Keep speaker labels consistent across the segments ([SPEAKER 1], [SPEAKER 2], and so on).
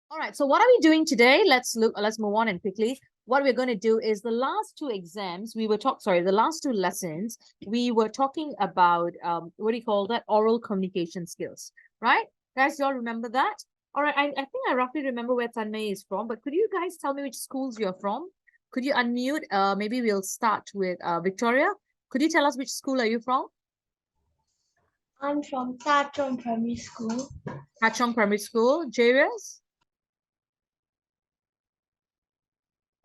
[SPEAKER 1] All right, so what are we doing today? Let's move on and quickly. What we're going to do is the last two exams, the last two lessons, we were talking about, what do you call that? Oral communication skills, right? Guys, you all remember that? All right, I think I roughly remember where Tanmay is from, but could you guys tell me which schools you're from? Could you unmute? Maybe we'll start with Victoria. Could you tell us which school are you from?
[SPEAKER 2] I'm from Tatron Primary School.
[SPEAKER 1] Hachong Primary School. Jairus?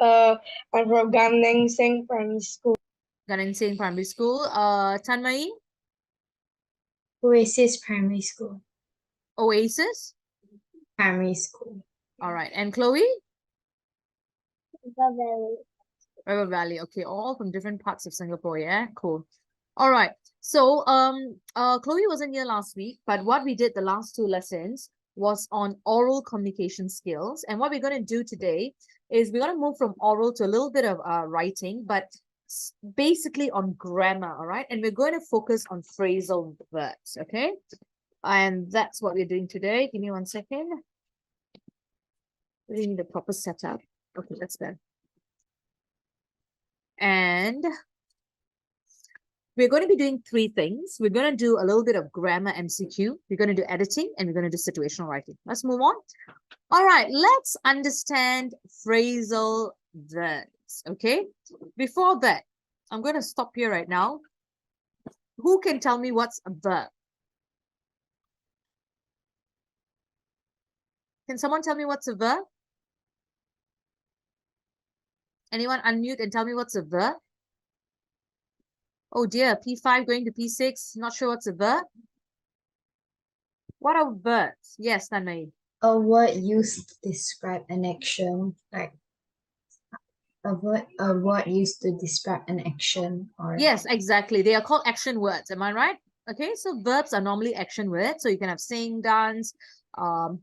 [SPEAKER 2] I'm from Gan Sing Primary School.
[SPEAKER 1] Singh Primary School. Tanmay?
[SPEAKER 2] Oasis Primary School.
[SPEAKER 1] Oasis?
[SPEAKER 2] Primary School.
[SPEAKER 1] All right. And Chloe?
[SPEAKER 2] River Valley.
[SPEAKER 1] River Valley. Okay, all from different parts of Singapore. Yeah, cool. All right. So Chloe wasn't here last week, but what we did the last two lessons was on oral communication skills. And what we're going to do today is we're going to move from oral to a little bit of writing, but basically on grammar. All right. And we're going to focus on phrasal verbs. Okay. And that's what we're doing today. Give me 1 second. We need a proper setup. Okay, that's better. And we're going to be doing three things. We're going to do a little bit of grammar MCQ. We're going to do editing and we're going to do situational writing. Let's move on. All right, let's understand phrasal verbs. Okay, before that, I'm going to stop here right now. Who can tell me what's a verb? Can someone tell me what's a verb? Anyone unmute and tell me what's a verb? Oh dear, P5 going to P6. Not sure what's a verb. What are verbs? Yes, Tanmay.
[SPEAKER 2] A word used to describe an action, like a word used to describe an action or
[SPEAKER 1] Yes, exactly. They are called action words. Am I right? Okay, so verbs are normally action words. So you can have sing, dance,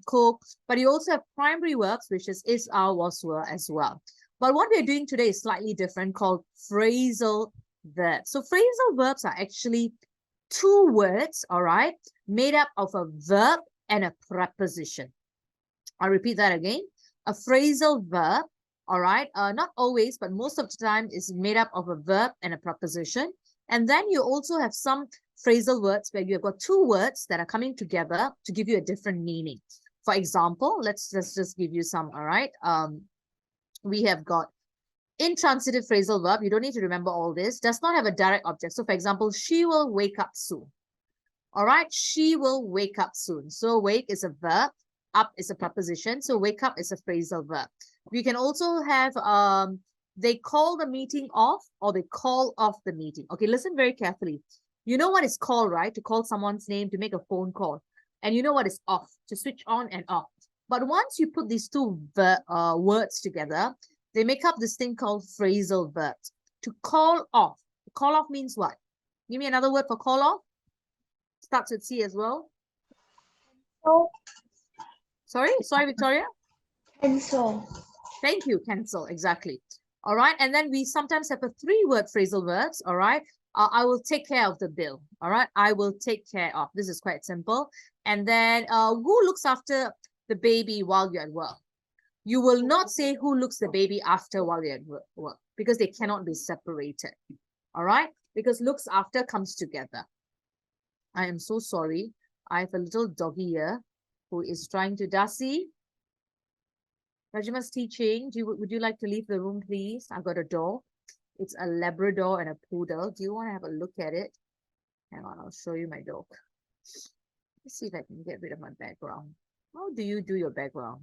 [SPEAKER 1] cook, but you also have primary verbs, which is, are, was, were as well. But what we're doing today is slightly different, called phrasal verbs. So phrasal verbs are actually two words, all right, made up of a verb and a preposition. I'll repeat that again. A phrasal verb, all right, not always, but most of the time is made up of a verb and a preposition. And then you also have some phrasal words where you have got two words that are coming together to give you a different meaning. For example, let's just give you some, all right. We have got intransitive phrasal verb. You don't need to remember all this. Does not have a direct object. So for example, she will wake up soon. All right, she will wake up soon. So wake is a verb, up is a preposition. So wake up is a phrasal verb. We can also have they call the meeting off or they call off the meeting. Okay, listen very carefully. You know what is call, right? To call someone's name, to make a phone call. And you know what is off, to switch on and off. But once you put these two words together, they make up this thing called phrasal verbs. To call off. Call off means what? Give me another word for call off. Starts with C as well.
[SPEAKER 2] Oh.
[SPEAKER 1] Sorry, Victoria.
[SPEAKER 2] Cancel.
[SPEAKER 1] Thank you, cancel, exactly. All right, and then we sometimes have a three-word phrasal verbs, all right? I will take care of the bill, all right? I will take care of. This is quite simple. And then who looks after the baby while you're at work? You will not say who looks the baby after while you're at work because they cannot be separated, all right? Because looks after comes together. I am so sorry. I have a little doggy here who is trying to, Dasi. Rajima's teaching. Would you like to leave the room, please? I've got a dog. It's a Labrador and a poodle. Do you want to have a look at it? Hang on, I'll show you my dog. Let's see if I can get rid of my background. How do you do your background?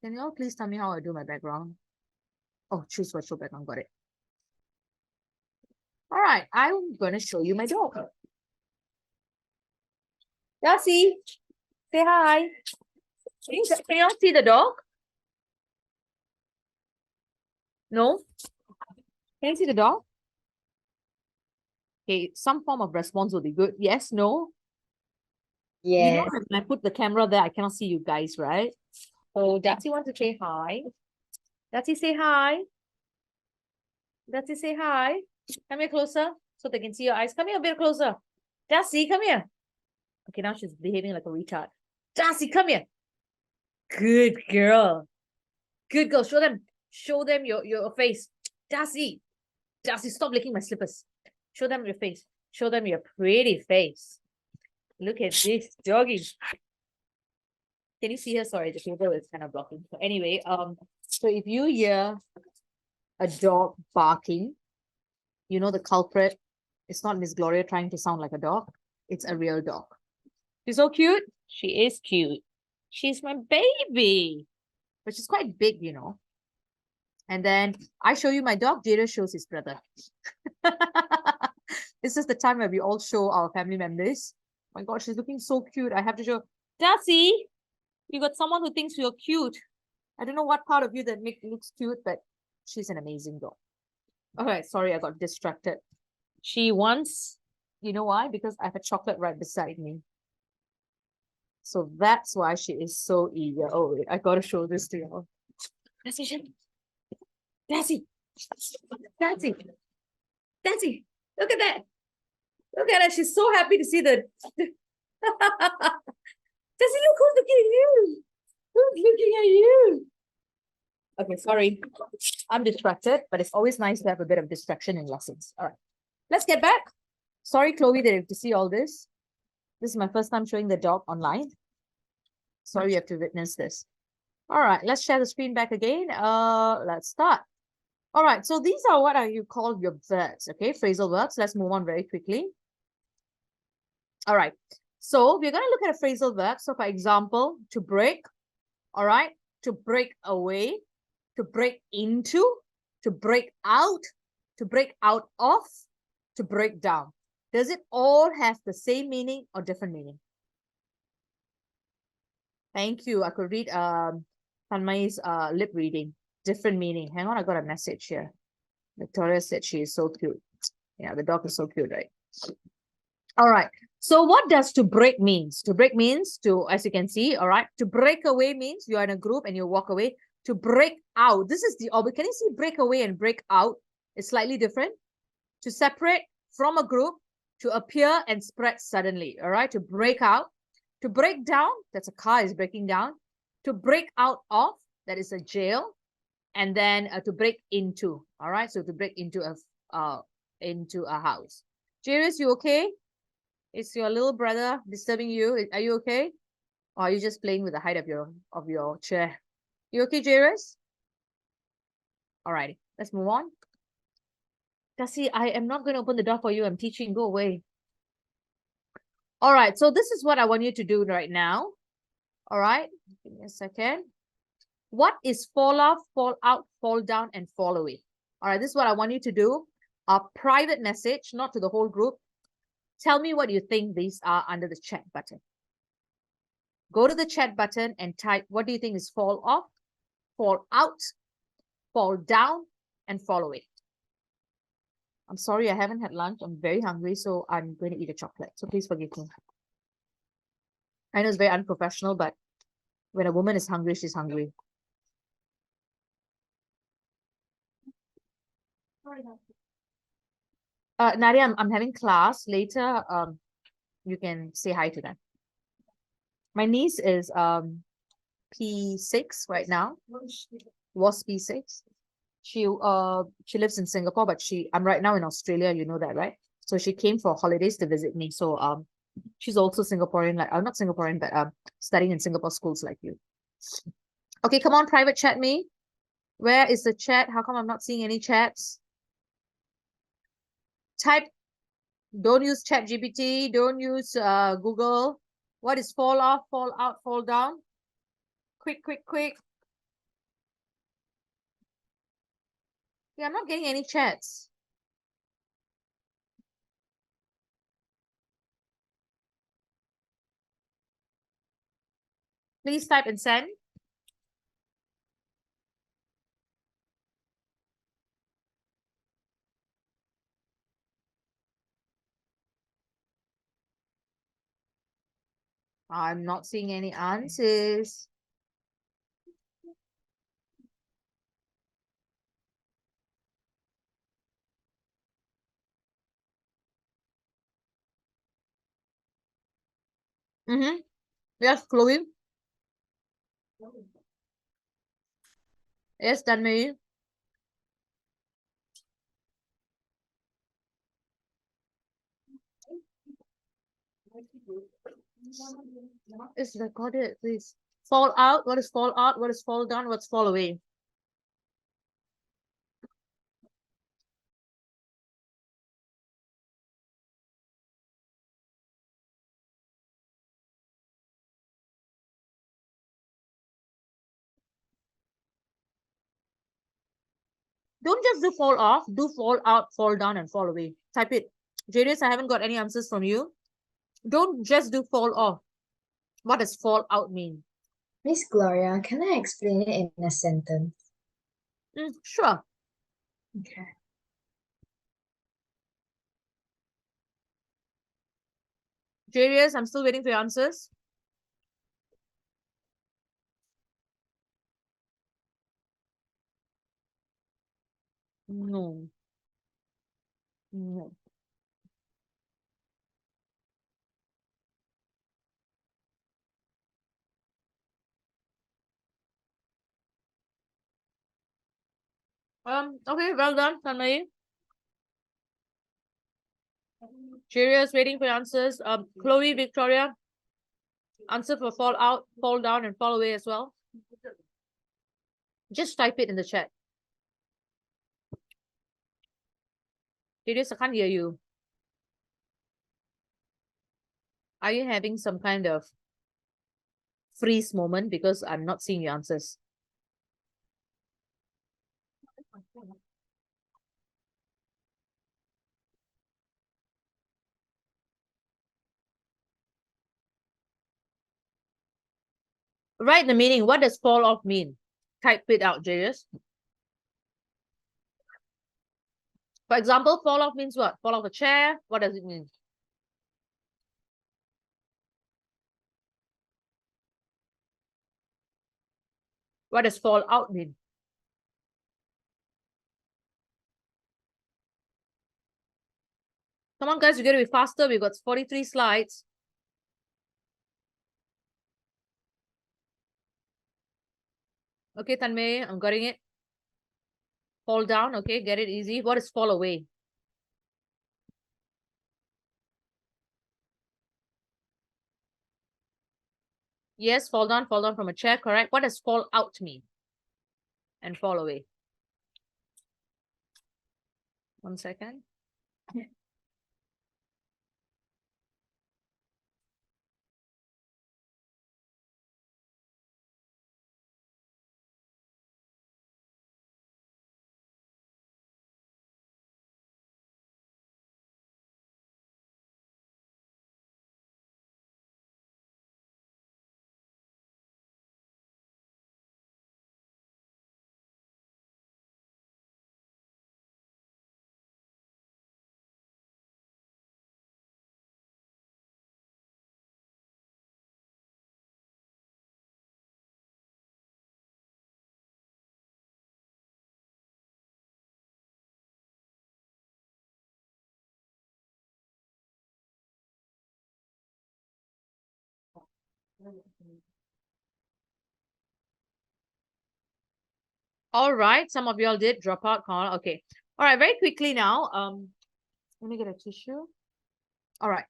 [SPEAKER 1] Can you all please tell me how I do my background? Oh, choose virtual background. Got it. All right, I'm going to show you my dog. Dasi, say hi. Can you all see the dog? No? Can you see the dog? Okay, some form of response will be good. Yes, no?
[SPEAKER 2] Yeah.
[SPEAKER 1] You know, when I put the camera there, I cannot see you guys, right? So, Datsy wants to say hi. Datsy, say hi. Datsy, say hi. Come here closer so they can see your eyes. Come here a bit closer. Datsy, come here. Okay, now she's behaving like a retard. Datsy, come here. Good girl. Good girl. Show them your face. Darcy, stop licking my slippers. Show them your face. Show them your pretty face. Look at this doggy. Can you see her? Sorry, the paper is kind of blocking. So anyway, so if you hear a dog barking, you know the culprit. It's not Miss Gloria trying to sound like a dog. It's a real dog. She's so cute. She is cute. She's my baby. But she's quite big, you know. And then I show you my dog, Jada shows his brother. This is the time where we all show our family members. Oh my God, she's looking so cute. I have to show. Darcy, you got someone who thinks you're cute. I don't know what part of you that looks cute, but she's an amazing dog. Okay, sorry, I got distracted. She wants, you know why? Because I have a chocolate right beside me. So that's why she is so eager. Oh, wait, I gotta show this to you. Darcy, look at that. Look at her. She's so happy to see the. Darcy, look who's looking at you. Who's looking at you? Okay, sorry. I'm distracted, but it's always nice to have a bit of distraction in lessons. All right, let's get back. Sorry, Chloe, that you have to see all this. This is my first time showing the dog online. Sorry, you have to witness this. All right, let's share the screen back again. Let's start. All right, so these are what are you call your verbs, okay? Phrasal verbs. Let's move on very quickly. All right, so we're going to look at a phrasal verb. So for example, to break, all right, to break away, to break into, to break out of, to break down. Does it all have the same meaning or different meaning? Thank you. I could read Tanmai's lip reading. Different meaning. Hang on, I got a message here. Victoria said she is so cute. Yeah, the dog is so cute, right? All right. So what does to break means? To break means to, as you can see, all right. To break away means you're in a group and you walk away. To break out, this is the opposite. Can you see break away and break out? It's slightly different. To separate from a group, to appear and spread suddenly, all right. To break out, to break down, that's a car is breaking down. To break out of, that is a jail. And then to break into, all right. So to break into a house. Jairus, you okay? Is your little brother disturbing you? Are you okay? Or are you just playing with the height of your chair? You okay, Jairus? All right, let's move on. Darcy, I am not going to open the door for you. I'm teaching. Go away. All right, so this is what I want you to do right now. All right, give me a second. What is fall off, fall out, fall down, and fall away? All right, this is what I want you to do. A private message, not to the whole group. Tell me what you think these are under the chat button. Go to the chat button and type, what do you think is fall off, fall out, fall down, and fall away? I'm sorry, I haven't had lunch. I'm very hungry, so I'm going to eat a chocolate. So please forgive me. I know it's very unprofessional, but when a woman is hungry, she's hungry. Nadia, I'm having class later. You can say hi to them. My niece is P6 right now. Was P6. She lives in Singapore, but I'm right now in Australia. You know that, right? So she came for holidays to visit me. So she's also Singaporean, like not Singaporean, but studying in Singapore schools like you. Okay, come on, private chat me. Where is the chat? How come I'm not seeing any chats? Type. Don't use ChatGPT. Don't use Google. What is fall off, fall out, fall down? Quick, quick, quick. Yeah, I'm not getting any chats. Please type and send. I'm not seeing any answers. Yes, Chloe. Yes, Tanmay. It's recorded, please. Fall out. What is fall out? What is fall down? What's fall away? Don't just do fall off. Do fall out, fall down, and fall away. Type it. Jadis, I haven't got any answers from you. Don't just do fall off. What does fall out mean?
[SPEAKER 2] Miss Gloria, can I explain it in a sentence?
[SPEAKER 1] Sure.
[SPEAKER 2] Okay.
[SPEAKER 1] Jadis, I'm still waiting for your answers. No. No. Okay, well done, Tanmay. Jadis, waiting for your answers. Chloe, Victoria, answer for fall out, fall down, and fall away as well. Just type it in the chat. Jadis, I can't hear you. Are you having some kind of freeze moment because I'm not seeing your answers? Write the meaning. What does fall off mean? Type it out, Jadis. For example, fall off means what? Fall off a chair. What does it mean? What does fall out mean? Come on, guys, you gotta be faster. We've got 43 slides. Okay, Tanmay, I'm getting it. Fall down, okay, get it easy. What is fall away? Yes, fall down from a chair, correct. What does fall out mean? And fall away. 1 second. All right, some of y'all did drop out, Carl. Okay. All right, very quickly now. Let me get a tissue. All right.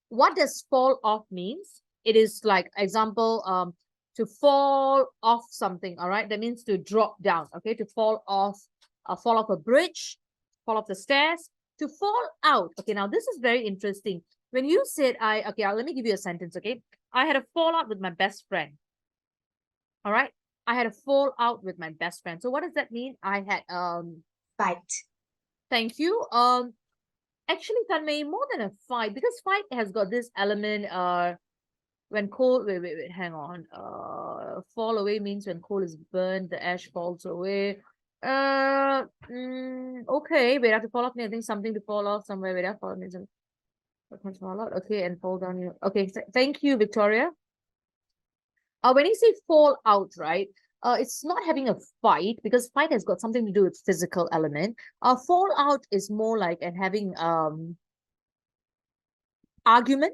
[SPEAKER 1] What does fall off means? It is like example, to fall off something. All right, that means to drop down. Okay, to fall off a bridge, fall off the stairs, to fall out. Okay, now this is very interesting. When you said let me give you a sentence. Okay, I had a fallout with my best friend. All right, I had a fallout with my best friend. So what does that mean? I had
[SPEAKER 2] Fight.
[SPEAKER 1] Thank you. Actually, Tanmay, more than a fight, because fight has got this element, when coal, wait, hang on. Fall away means when coal is burned, the ash falls away. Okay, wait, I have to fall off. I think something to fall off somewhere. Wait, I fall off means fall out. Okay, and fall down here. Okay, thank you, Victoria. When you say fall out, right? It's not having a fight, because fight has got something to do with physical element. Fall out is more like and having argument.